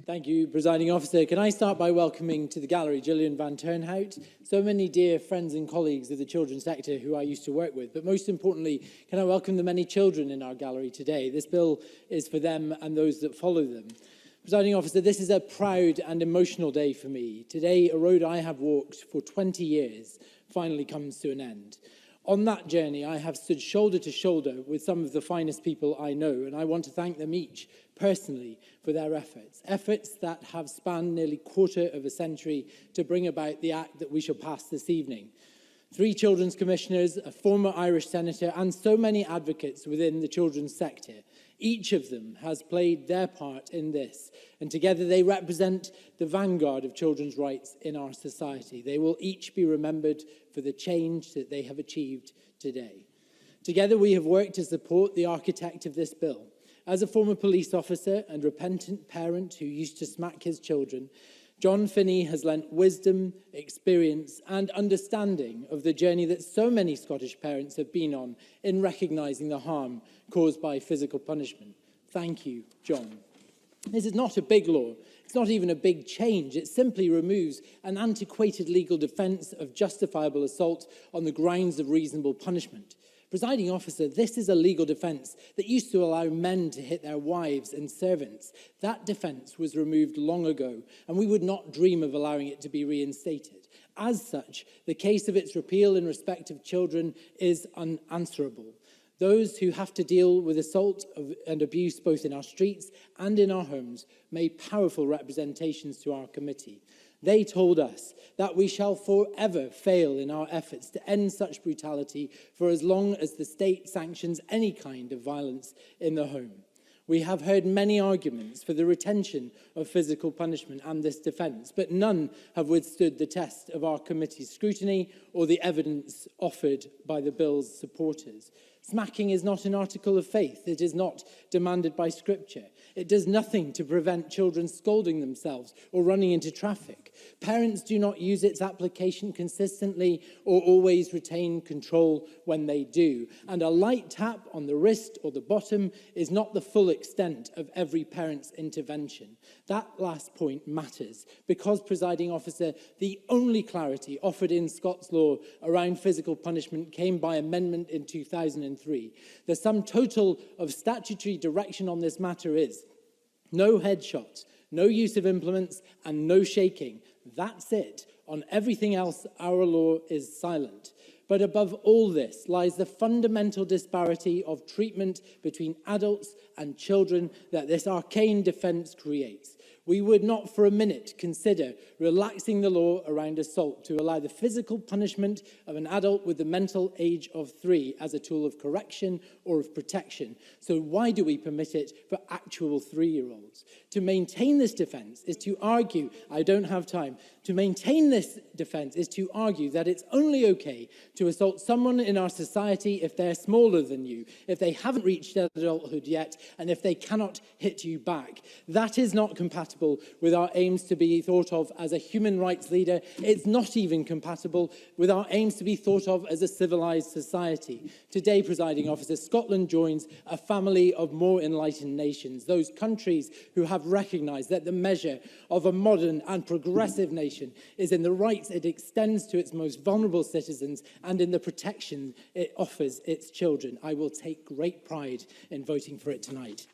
Thank you, Presiding Officer. Can I start by welcoming to the gallery Gillian van Turnhout, so many dear friends and colleagues of the children's sector who I used to work with. But most importantly, can I welcome the many children in our gallery today? This bill is for them and those that follow them. Presiding Officer, this is a proud and emotional day for me. Today, a road I have walked for 20 years finally comes to an end. On that journey, I have stood shoulder to shoulder with some of the finest people I know, and I want to thank them each personally for their efforts that have spanned nearly a quarter of a century to bring about the act that we shall pass this evening. 3 children's commissioners, a former Irish senator, and so many advocates within the children's sector. Each of them has played their part in this, and together they represent the vanguard of children's rights in our society. They will each be remembered for the change that they have achieved today. Together we have worked to support the architect of this bill. As a former police officer and repentant parent who used to smack his children, John Finney has lent wisdom, experience and understanding of the journey that so many Scottish parents have been on in recognising the harm caused by physical punishment. Thank you, John. This is not a big law. It's not even a big change. It simply removes an antiquated legal defence of justifiable assault on the grounds of reasonable punishment. Presiding Officer, this is a legal defence that used to allow men to hit their wives and servants. That defence was removed long ago, and we would not dream of allowing it to be reinstated. As such, the case of its repeal in respect of children is unanswerable. Those who have to deal with assault and abuse both in our streets and in our homes made powerful representations to our committee. They told us that we shall forever fail in our efforts to end such brutality for as long as the state sanctions any kind of violence in the home. We have heard many arguments for the retention of physical punishment and this defence, but none have withstood the test of our committee's scrutiny or the evidence offered by the bill's supporters. Smacking is not an article of faith. It is not demanded by Scripture. It does nothing to prevent children scolding themselves or running into traffic. Parents do not use its application consistently or always retain control when they do. And a light tap on the wrist or the bottom is not the full extent of every parent's intervention. That last point matters because, Presiding Officer, the only clarity offered in Scots law around physical punishment came by amendment in 2003. The sum total of statutory direction on this matter is no headshots, no use of implements, and no shaking. That's it. On everything else, our law is silent. But above all this lies the fundamental disparity of treatment between adults and children that this arcane defence creates. We would not for a minute consider relaxing the law around assault to allow the physical punishment of an adult with the mental age of 3 as a tool of correction or of protection. So why do we permit it for actual 3-year-olds? To maintain this defence is to argue, I don't have time, to maintain this defence is to argue that it's only okay to assault someone in our society if they're smaller than you, if they haven't reached adulthood yet, and if they cannot hit you back. That is not compatible with our aims to be thought of as a human rights leader. It's not even compatible with our aims to be thought of as a civilised society. Today, Presiding Officer, Scotland joins a family of more enlightened nations, those countries who have recognised that the measure of a modern and progressive nation is in the rights it extends to its most vulnerable citizens and in the protection it offers its children. I will take great pride in voting for it tonight.